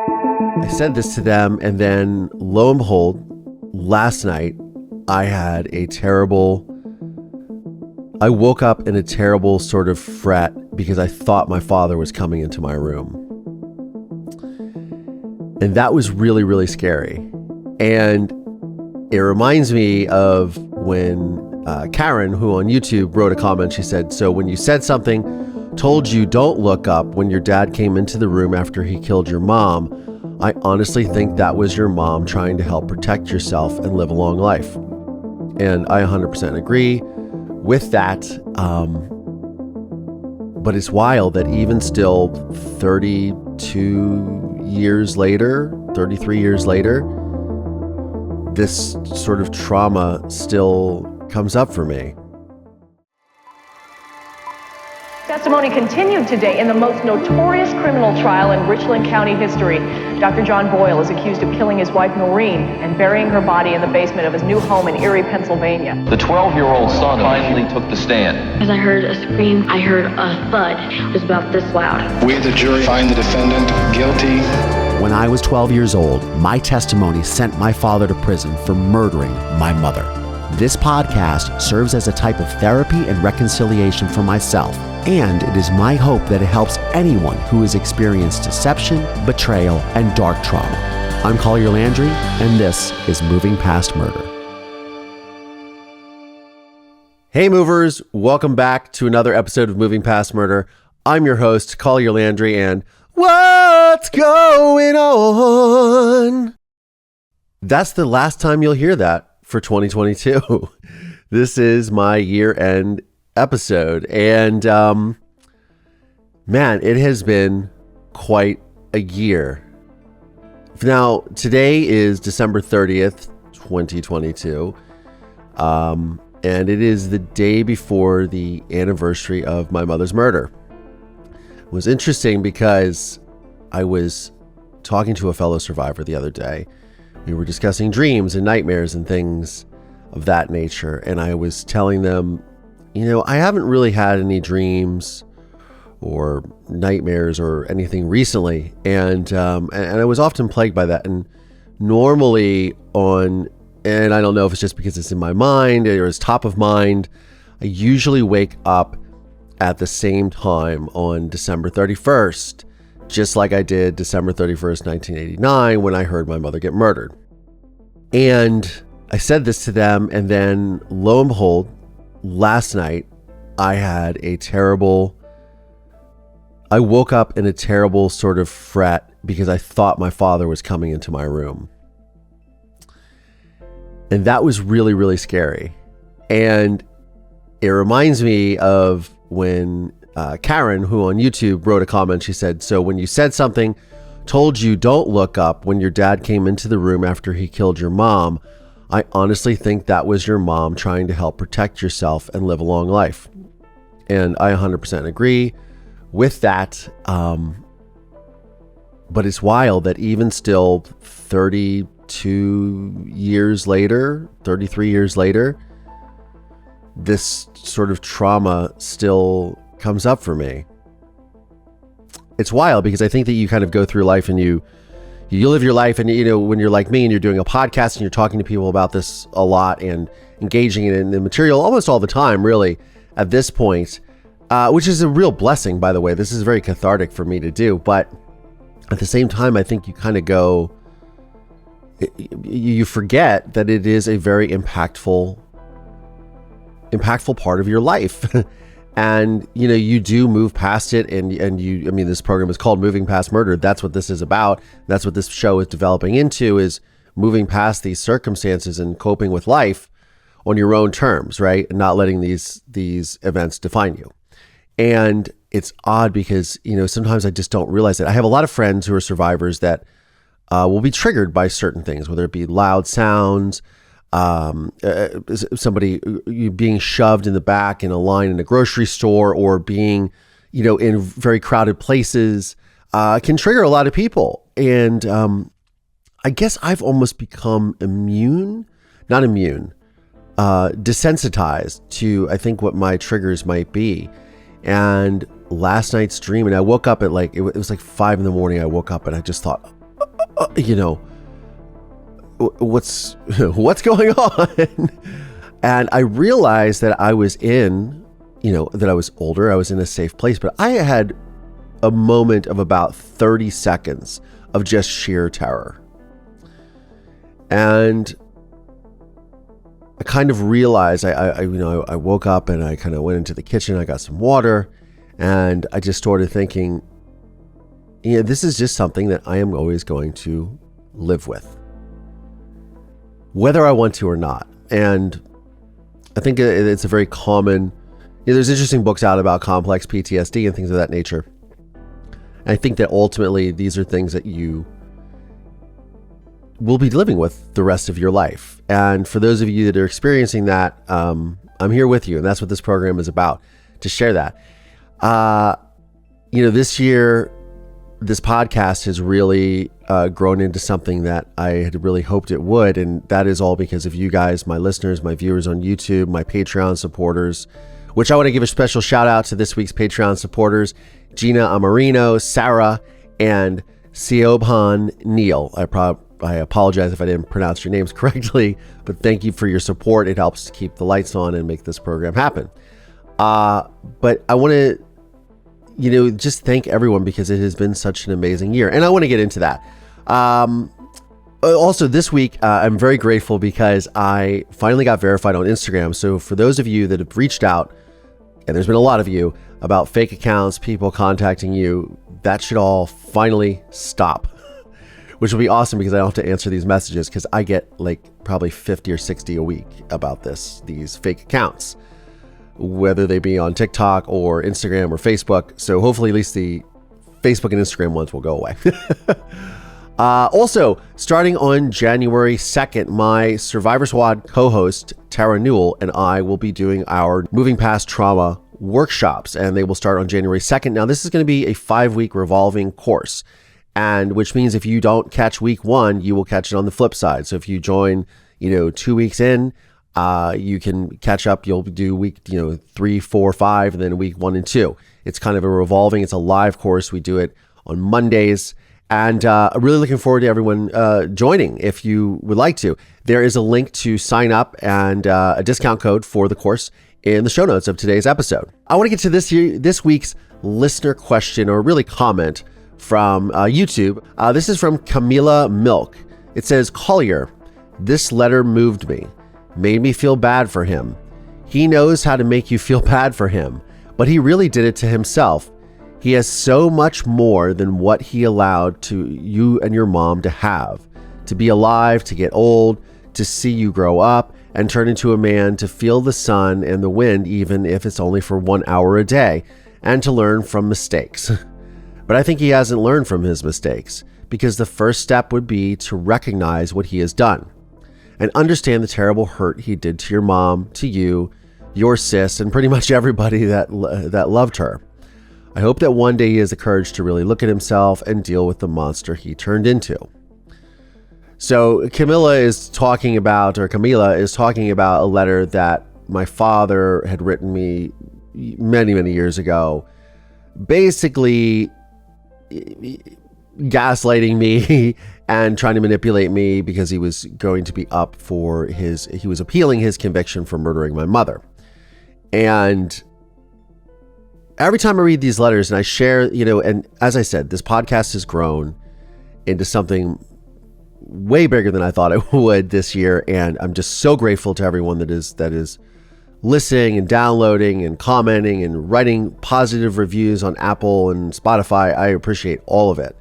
I said this to them, and then lo and behold, last night I woke up in a terrible sort of fret because I thought my father was coming into my room. And that was really, really scary. And it reminds me of when Karen, who on YouTube wrote a comment, she said, so when you said something, told you don't look up when your dad came into the room after he killed your mom, I honestly think that was your mom trying to help protect yourself and live a long life. And I 100% agree with that. But it's wild that even still 32 years later, 33 years later, this sort of trauma still comes up for me. Testimony continued today in the most notorious criminal trial in Richland County history. Dr. John Boyle is accused of killing his wife Noreen and burying her body in the basement of his new home in Erie, Pennsylvania. The 12-year-old son finally took the stand. As I heard a scream, I heard a thud. It was about this loud. We, the jury, find the defendant guilty. When I was 12 years old, my testimony sent my father to prison for murdering my mother. This podcast serves as a type of therapy and reconciliation for myself, and it is my hope that it helps anyone who has experienced deception, betrayal, and dark trauma. I'm Collier Landry, and this is Moving Past Murder. Hey movers, welcome back to another episode of Moving Past Murder. I'm your host, Collier Landry, and what's going on? That's the last time you'll hear that for 2022. This is my year-end episode, and man, it has been quite a year. Now, today is December 30th, 2022, and it is the day before the anniversary of my mother's murder. It was interesting because I was talking to a fellow survivor the other day. We were discussing dreams and nightmares and things of that nature. And I was telling them, I haven't really had any dreams or nightmares or anything recently. And I was often plagued by that. And normally and I don't know if it's just because it's in my mind or it's top of mind, I usually wake up at the same time on December 31st. Just like I did December 31st, 1989, when I heard my mother get murdered. And I said this to them, and then lo and behold, last night I woke up in a terrible sort of fret because I thought my father was coming into my room. And that was really, really scary. And it reminds me of when Karen, who on YouTube wrote a comment, she said, so when you said something, told you don't look up when your dad came into the room after he killed your mom, I honestly think that was your mom trying to help protect yourself and live a long life. And I 100% agree with that. But it's wild that even still 32 years later, 33 years later, this sort of trauma still comes up for me. It's wild because I think that you kind of go through life and you live your life, and when you're like me and you're doing a podcast and you're talking to people about this a lot and engaging in the material almost all the time, really, at this point, which is a real blessing, by the way. This is very cathartic for me to do, but at the same time, I think you kind of you forget that it is a very impactful part of your life. And, you do move past it, and this program is called Moving Past Murder. That's what this is about. That's what this show is developing into, is moving past these circumstances and coping with life on your own terms, right? And not letting these events define you. And it's odd because, sometimes I just don't realize it. I have a lot of friends who are survivors that will be triggered by certain things, whether it be loud sounds, somebody being shoved in the back in a line in a grocery store, or being, in very crowded places, can trigger a lot of people. And I guess I've almost become desensitized to, I think, what my triggers might be. And last night's dream, and I woke up at it was like 5 a.m. I woke up and I just thought, what's going on? And I realized that I was that I was older, I was in a safe place, but I had a moment of about 30 seconds of just sheer terror. And I kind of realized, I woke up and I kind of went into the kitchen, I got some water, and I just started thinking, this is just something that I am always going to live with, whether I want to or not. And I think it's a very common, there's interesting books out about complex PTSD and things of that nature. And I think that ultimately these are things that you will be living with the rest of your life. And for those of you that are experiencing that, I'm here with you. And that's what this program is about, to share that. This year, this podcast has really grown into something that I had really hoped it would. And that is all because of you guys, my listeners, my viewers on YouTube, my Patreon supporters, which I want to give a special shout out to this week's Patreon supporters, Gina Amarino, Sarah, and Siobhan Neal. I apologize if I didn't pronounce your names correctly, but thank you for your support. It helps to keep the lights on and make this program happen. But I want to, just thank everyone because it has been such an amazing year. And I want to get into that. Also this week, I'm very grateful because I finally got verified on Instagram. So for those of you that have reached out, and there's been a lot of you, about fake accounts, people contacting you, that should all finally stop, which will be awesome because I don't have to answer these messages, because I get probably 50 or 60 a week about these fake accounts, whether they be on TikTok or Instagram or Facebook. So hopefully at least the Facebook and Instagram ones will go away. Also, starting on January 2nd, my Survivor Squad co-host, Tara Newell, and I will be doing our Moving Past Trauma workshops, and they will start on January 2nd. Now, this is going to be a 5-week revolving course, and which means if you don't catch week 1, you will catch it on the flip side. So if you join, 2 weeks in, you can catch up. You'll do week, 3, 4, 5, and then week 1 and 2. It's kind of a revolving. It's a live course. We do it on Mondays. And I'm really looking forward to everyone joining if you would like to. There is a link to sign up and a discount code for the course in the show notes of today's episode. I want to get to this week's listener question, or really comment, from YouTube. This is from Camila Milk. It says, Collier, this letter moved me, made me feel bad for him. He knows how to make you feel bad for him, but he really did it to himself. He has so much more than what he allowed to you and your mom to have, to be alive, to get old, to see you grow up and turn into a man, to feel the sun and the wind, even if it's only for 1 hour a day, and to learn from mistakes. But I think he hasn't learned from his mistakes, because the first step would be to recognize what he has done and understand the terrible hurt he did to your mom, to you, your sis, and pretty much everybody that loved her. I hope that one day he has the courage to really look at himself and deal with the monster he turned into. So Camila is talking about a letter that my father had written me many, many years ago, basically gaslighting me and trying to manipulate me because he was going to be up for he was appealing his conviction for murdering my mother. And every time I read these letters and I share, and as I said, this podcast has grown into something way bigger than I thought it would this year. And I'm just so grateful to everyone that is listening and downloading and commenting and writing positive reviews on Apple and Spotify. I appreciate all of it.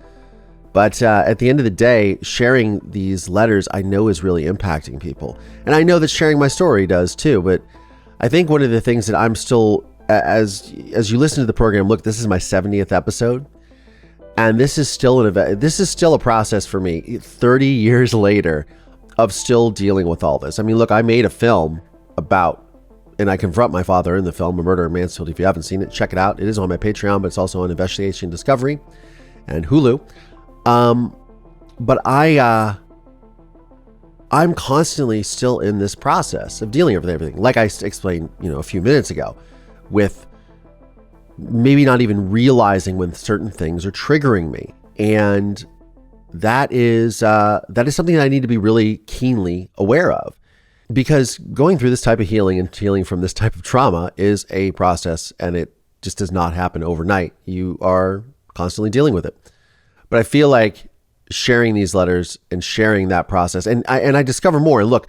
But at the end of the day, sharing these letters I know is really impacting people. And I know that sharing my story does too. But I think one of the things that I'm still, as you listen to the program, look, this is my 70th episode. And this is still a process for me 30 years later of still dealing with all this. I mean, look, I made a film about, and I confront my father in the film, A Murder and Manslaughter. If you haven't seen it, check it out. It is on my Patreon, but it's also on Investigation Discovery and Hulu. But I'm constantly still in this process of dealing with everything. Like I explained, a few minutes ago, with maybe not even realizing when certain things are triggering me. And that is something that I need to be really keenly aware of, because going through this type of healing and healing from this type of trauma is a process, and it just does not happen overnight. You are constantly dealing with it. But I feel like sharing these letters and sharing that process, and I discover more. And look,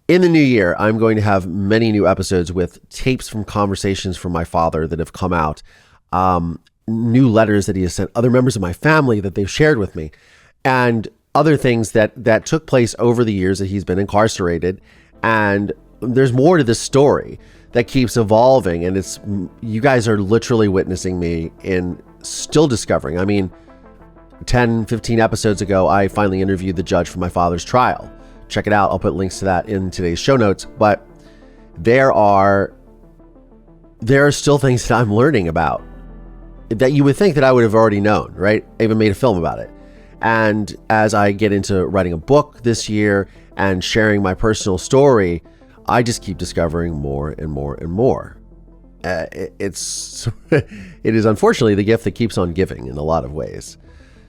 in the new year, I'm going to have many new episodes with tapes from conversations from my father that have come out, new letters that he has sent other members of my family that they've shared with me, and other things that took place over the years that he's been incarcerated. And there's more to this story that keeps evolving, and it's, you guys are literally witnessing me in still discovering. I mean, 10, 15 episodes ago, I finally interviewed the judge for my father's trial. Check it out. I'll put links to that in today's show notes. But there are still things that I'm learning about that you would think that I would have already known, right? I even made a film about it. And as I get into writing a book this year and sharing my personal story, I just keep discovering more and more and more. It is unfortunately the gift that keeps on giving in a lot of ways.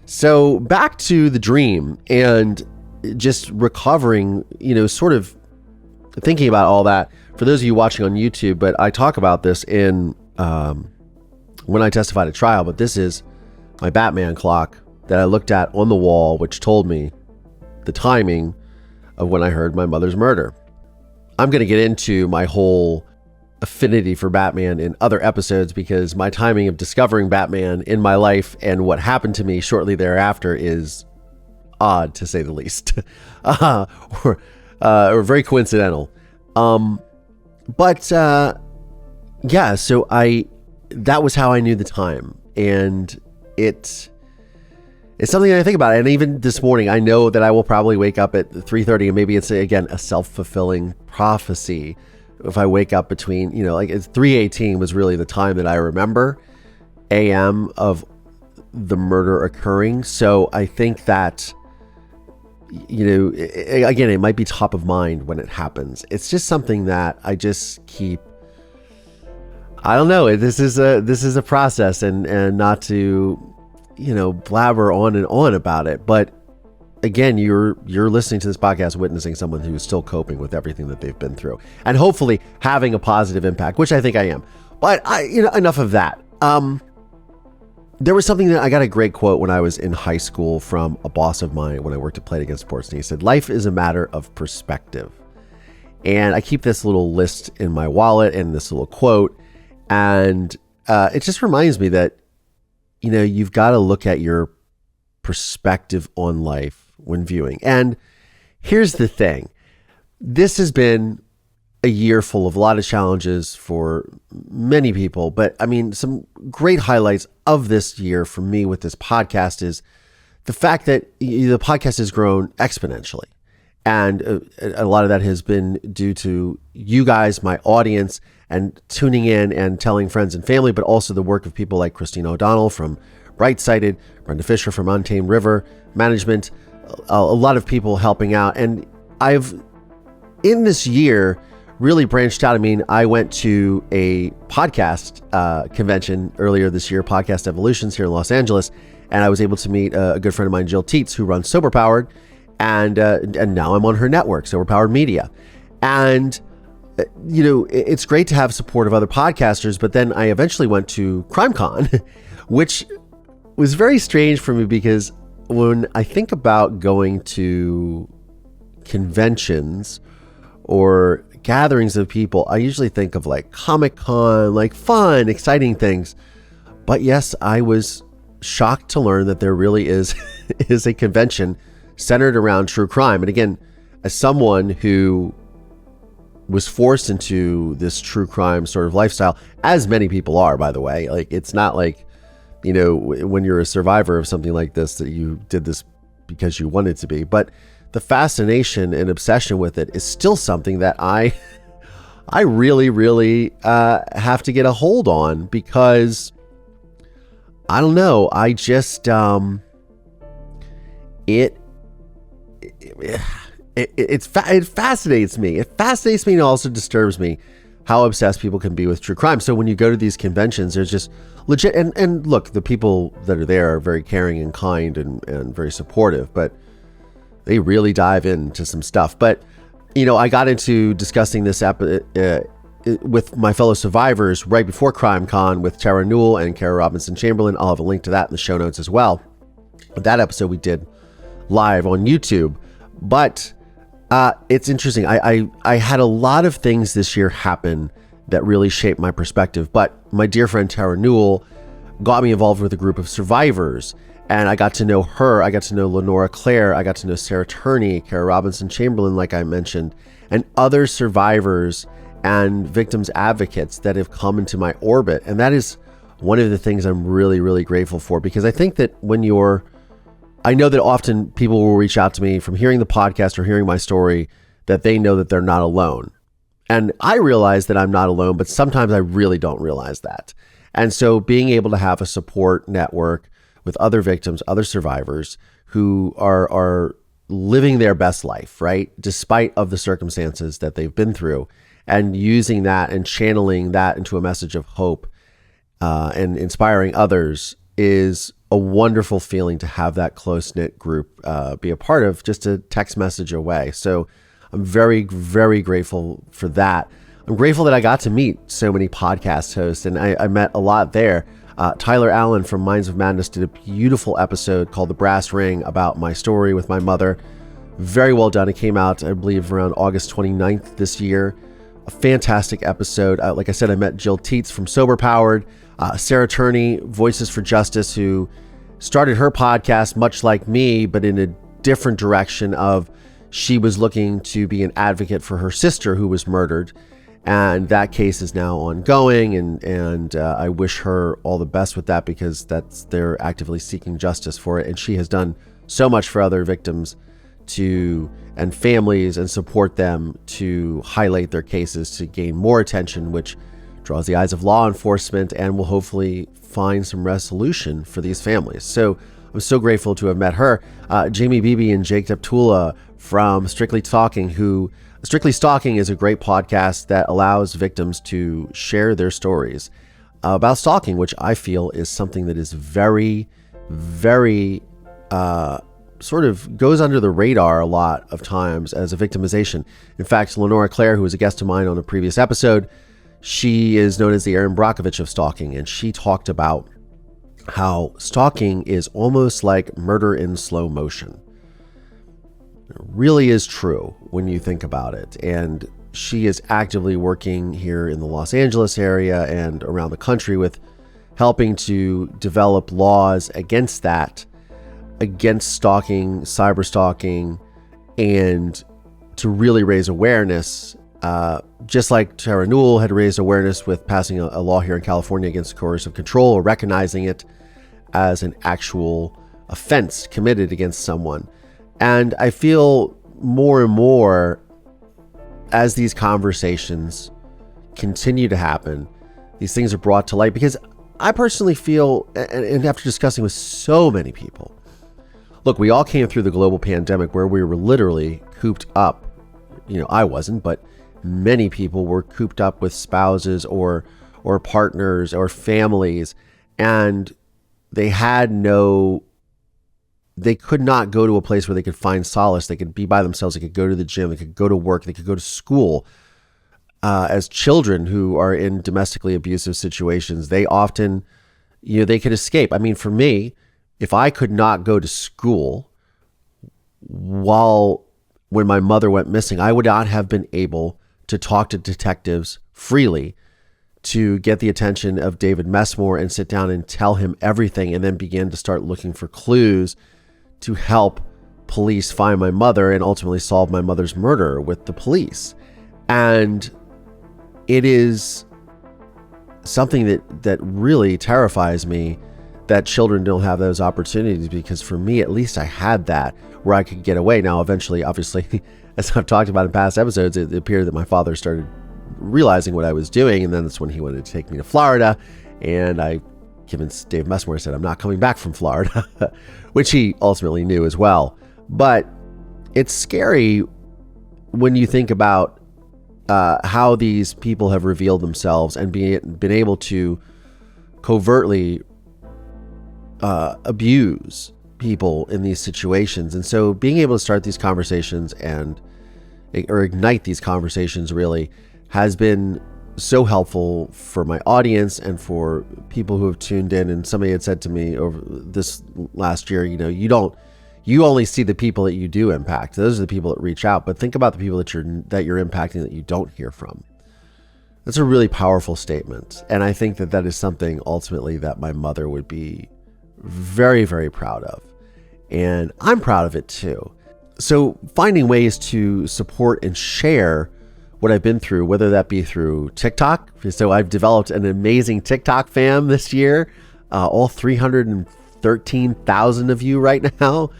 So back to the dream and just recovering, sort of thinking about all that. For those of you watching on YouTube, but I talk about this in when I testified at trial, but this is my Batman clock that I looked at on the wall, which told me the timing of when I heard my mother's murder. I'm going to get into my whole affinity for Batman in other episodes, because my timing of discovering Batman in my life and what happened to me shortly thereafter is odd, to say the least, or very coincidental. Yeah, so that was how I knew the time, and it's something that I think about. And even this morning, I know that I will probably wake up at 3:30, and maybe it's again a self-fulfilling prophecy. If I wake up between, like it's 3:18 was really the time that I remember AM of the murder occurring. So I think that, again, it might be top of mind when it happens. It's just something that I just keep, I don't know. This is a process, and not to, blabber on and on about it. But again, you're listening to this podcast, witnessing someone who is still coping with everything that they've been through, and hopefully having a positive impact, which I think I am. But enough of that. There was something that I got a great quote when I was in high school from a boss of mine when I worked at Play It Again Sports, and he said, "Life is a matter of perspective." And I keep this little list in my wallet and this little quote, and it just reminds me that you've got to look at your perspective on life when viewing. And here's the thing. This has been a year full of a lot of challenges for many people, but I mean, some great highlights of this year for me with this podcast is the fact that the podcast has grown exponentially. And a lot of that has been due to you guys, my audience, and tuning in and telling friends and family, but also the work of people like Christine O'Donnell from Bright-Sighted, Brenda Fisher from Untamed River Management, a lot of people helping out. And I've, in this year, really branched out. I mean, I went to a podcast convention earlier this year, Podcast Evolutions here in Los Angeles, and I was able to meet a good friend of mine, Jill Teets, who runs Sober Powered, and now I'm on her network, Sober Powered Media. And it's great to have support of other podcasters, but then I eventually went to CrimeCon, which was very strange for me, because when I think about going to conventions or gatherings of people, I usually think of like Comic-Con, like fun, exciting things. But yes, I was shocked to learn that there really is a convention centered around true crime. And again, as someone who was forced into this true crime sort of lifestyle, as many people are, by the way, like it's not like, when you're a survivor of something like this that you did this because you wanted to be, but the fascination and obsession with it is still something that I really, really have to get a hold on, because I don't know. I just it fascinates me. It fascinates me and also disturbs me. how obsessed people can be with true crime. So when you go to these conventions, there's just legit, and look, the people that are there are very caring and kind and very supportive, but they really dive into some stuff. But, I got into discussing this with my fellow survivors right before CrimeCon with Tara Newell and Kara Robinson Chamberlain. I'll have a link to that in the show notes as well. That episode we did live on YouTube. But it's interesting. I had a lot of things this year happen that really shaped my perspective. But my dear friend Tara Newell got me involved with a group of survivors. And I got to know her. I got to know Lenora Claire. I got to know Sarah Turney, Kara Robinson Chamberlain, like I mentioned, and other survivors and victims advocates that have come into my orbit. And that is one of the things I'm really, really grateful for, because I think that I know that often people will reach out to me from hearing the podcast or hearing my story, that they know that they're not alone. And I realize that I'm not alone, but sometimes I really don't realize that. And so being able to have a support network with other victims, other survivors who are living their best life, right? Despite of the circumstances that they've been through, and using that and channeling that into a message of hope and inspiring others is a wonderful feeling to have that close-knit group be a part of, just a text message away. So I'm very, very grateful for that. I'm grateful that I got to meet so many podcast hosts, and I met a lot there. Tyler Allen from Minds of Madness did a beautiful episode called The Brass Ring about my story with my mother. Very well done. It came out, I believe, around August 29th this year. A fantastic episode. Like I said, I met Jill Teets from Sober Powered, Sarah Turney, Voices for Justice, who started her podcast much like me, but in a different direction of she was looking to be an advocate for her sister who was murdered. And that case is now ongoing, and I wish her all the best with that, because they're actively seeking justice for it. And she has done so much for other victims and families, and support them to highlight their cases to gain more attention, which draws the eyes of law enforcement and will hopefully find some resolution for these families. So I'm so grateful to have met her. Jamie Beebe and Jake Deptula from Strictly Stalking, Strictly Stalking is a great podcast that allows victims to share their stories about stalking, which I feel is something that is very, very sort of goes under the radar a lot of times as a victimization. In fact, Lenora Claire, who was a guest of mine on a previous episode, she is known as the Erin Brockovich of stalking, and she talked about how stalking is almost like murder in slow motion. It really is true when you think about it. And she is actively working here in the Los Angeles area and around the country with helping to develop laws against that, against stalking, cyber stalking, and to really raise awareness, just like Tara Newell had raised awareness with passing a law here in California against coercive control, or recognizing it as an actual offense committed against someone. And I feel more and more as these conversations continue to happen, these things are brought to light, because I personally feel, and after discussing with so many people, look, we all came through the global pandemic where we were literally cooped up. I wasn't, but many people were cooped up with spouses or partners or families, and they could not go to a place where they could find solace. They could be by themselves. They could go to the gym. They could go to work. They could go to school. As children who are in domestically abusive situations, they often, they could escape. I mean, for me, if I could not go to school when my mother went missing, I would not have been able to talk to detectives freely, to get the attention of David Messmore and sit down and tell him everything, and then begin to start looking for clues to help police find my mother and ultimately solve my mother's murder with the police. And it is something that really terrifies me that children don't have those opportunities, because for me, at least, I had that where I could get away. Now, eventually, obviously, as I've talked about in past episodes, it appeared that my father started realizing what I was doing, and then that's when he wanted to take me to Florida, and I convinced Dave Messmore, said I'm not coming back from Florida, which he ultimately knew as well. But it's scary when you think about how these people have revealed themselves and been able to covertly abuse people in these situations. And so being able to start these conversations or ignite these conversations really has been so helpful for my audience and for people who have tuned in. And somebody had said to me over this last year, you only see the people that you do impact. Those are the people that reach out, but think about the people that you're impacting that you don't hear from. That's a really powerful statement. And I think that is something ultimately that my mother would be very, very proud of. And I'm proud of it too. So finding ways to support and share what I've been through, whether that be through TikTok. So I've developed an amazing TikTok fam this year, all 313,000 of you right now.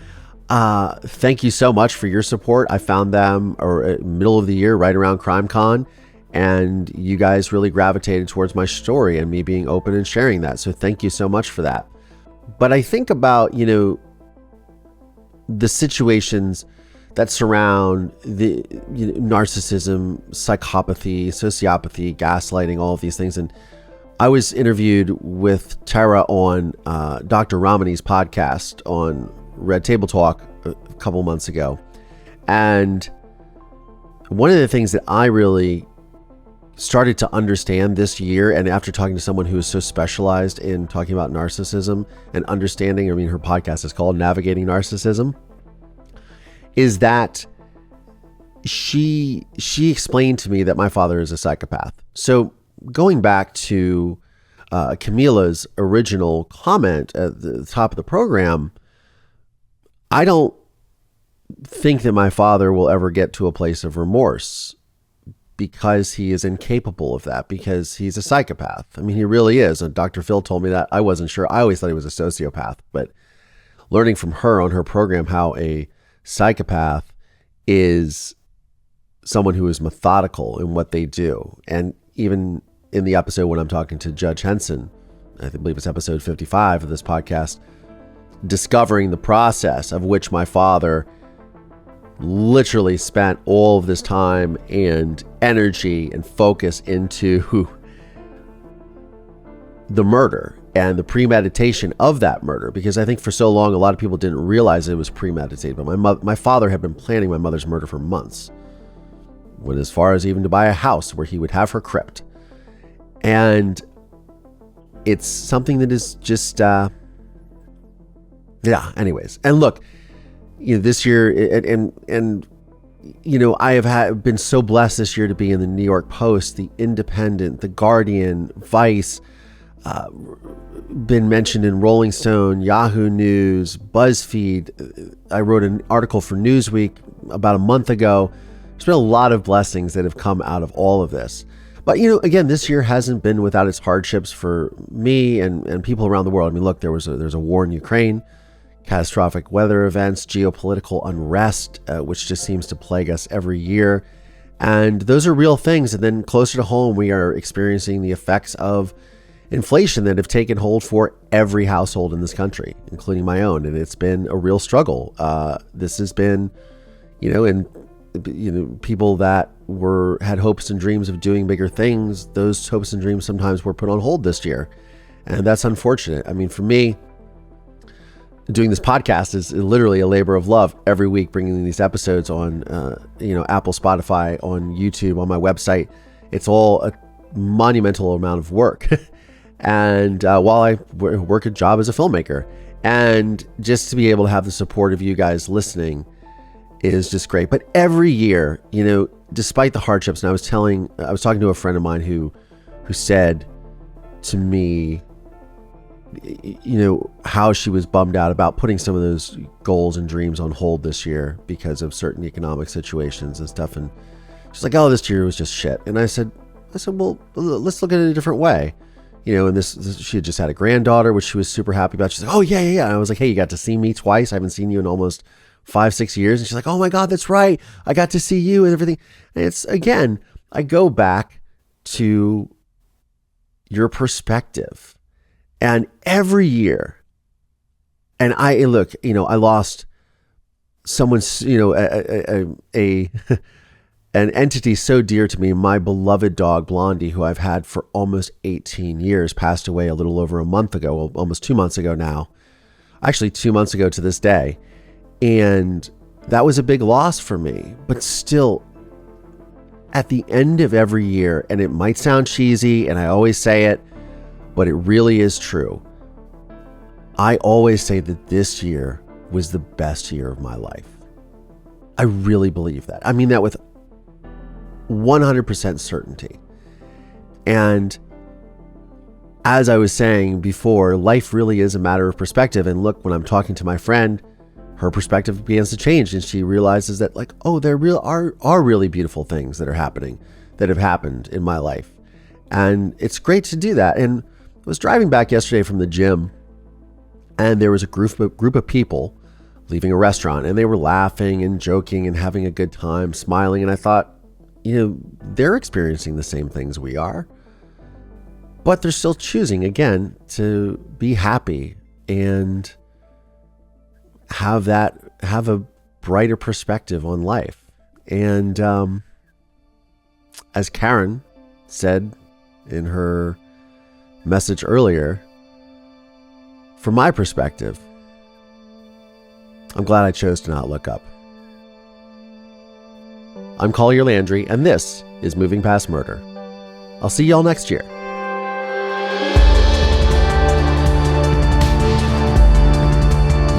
Thank you so much for your support. I found them middle of the year, right around CrimeCon, and you guys really gravitated towards my story and me being open and sharing that. So thank you so much for that. But I think about, the situations that surround the narcissism, psychopathy, sociopathy, gaslighting, all of these things. And I was interviewed with Tara on Dr. Ramani's podcast on Red Table Talk a couple months ago. And one of the things that I really started to understand this year, and after talking to someone who is so specialized in talking about narcissism and understanding, her podcast is called Navigating Narcissism, is that she explained to me that my father is a psychopath. So going back to Camila's original comment at the top of the program, I don't think that my father will ever get to a place of remorse because he is incapable of that, because he's a psychopath. He really is. And Dr. Phil told me that. I wasn't sure. I always thought he was a sociopath, but learning from her on her program how a psychopath is someone who is methodical in what they do. And even in the episode when I'm talking to Judge Henson, I believe it's episode 55 of this podcast, discovering the process of which my father literally spent all of this time and energy and focus into the murder and the premeditation of that murder, because I think for so long a lot of people didn't realize it was premeditated. But my father had been planning my mother's murder for months, went as far as even to buy a house where he would have her crypt. And it's something that is just anyways. And look, this year and I have been so blessed this year to be in the New York Post, the Independent, the Guardian, Vice, been mentioned in Rolling Stone, Yahoo News, BuzzFeed. I wrote an article for Newsweek about a month ago. There's been a lot of blessings that have come out of all of this. But, again, this year hasn't been without its hardships for me and people around the world. Look, there's a war in Ukraine, catastrophic weather events, geopolitical unrest, which just seems to plague us every year. And those are real things. And then closer to home, we are experiencing the effects of inflation that have taken hold for every household in this country, including my own. And it's been a real struggle. This has been, people that had hopes and dreams of doing bigger things, those hopes and dreams sometimes were put on hold this year. And that's unfortunate. For me, doing this podcast is literally a labor of love every week, bringing these episodes on, Apple, Spotify, on YouTube, on my website. It's all a monumental amount of work. And while I work a job as a filmmaker, and just to be able to have the support of you guys listening is just great. But every year, despite the hardships, and I was talking to a friend of mine who said to me, how she was bummed out about putting some of those goals and dreams on hold this year because of certain economic situations and stuff. And she's like, "Oh, this year was just shit." And I said, well, let's look at it a different way. And this she had just had a granddaughter, which she was super happy about. She's like, "Oh, yeah. And I was like, "Hey, you got to see me twice. I haven't seen you in almost 5-6 years." And she's like, "Oh my God, that's right. I got to see you and everything." And it's, again, I go back to your perspective. And every year, and I look, I lost someone, a an entity so dear to me, my beloved dog Blondie, who I've had for almost 18 years, passed away a little over a month ago, well, almost 2 months ago now. Actually, 2 months ago to this day. And that was a big loss for me. But still, at the end of every year, and it might sound cheesy, and I always say it, but it really is true. I always say that this year was the best year of my life. I really believe that. I mean that with 100% certainty. And as I was saying before, life really is a matter of perspective. And look, when I'm talking to my friend, her perspective begins to change, and she realizes that, like, oh, there are really beautiful things that are happening, that have happened in my life. And it's great to do that. And I was driving back yesterday from the gym, and there was a group of people leaving a restaurant, and they were laughing and joking and having a good time, smiling. And I thought, they're experiencing the same things we are, but they're still choosing, again, to be happy and have a brighter perspective on life. And as Karen said in her message earlier, from my perspective, I'm glad I chose to not look up. I'm Collier Landry, and this is Moving Past Murder. I'll see y'all next year.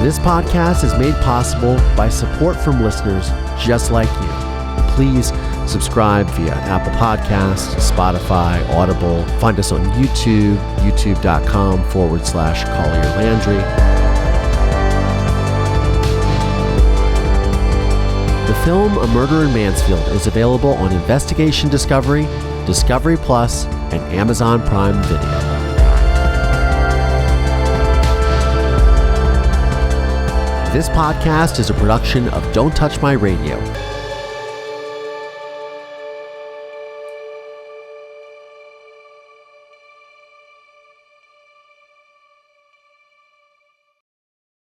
This podcast is made possible by support from listeners just like you. Please subscribe via Apple Podcasts, Spotify, Audible. Find us on YouTube, youtube.com/Collier Landry. The film A Murder in Mansfield is available on Investigation Discovery, Discovery Plus, and Amazon Prime Video. This podcast is a production of Don't Touch My Radio.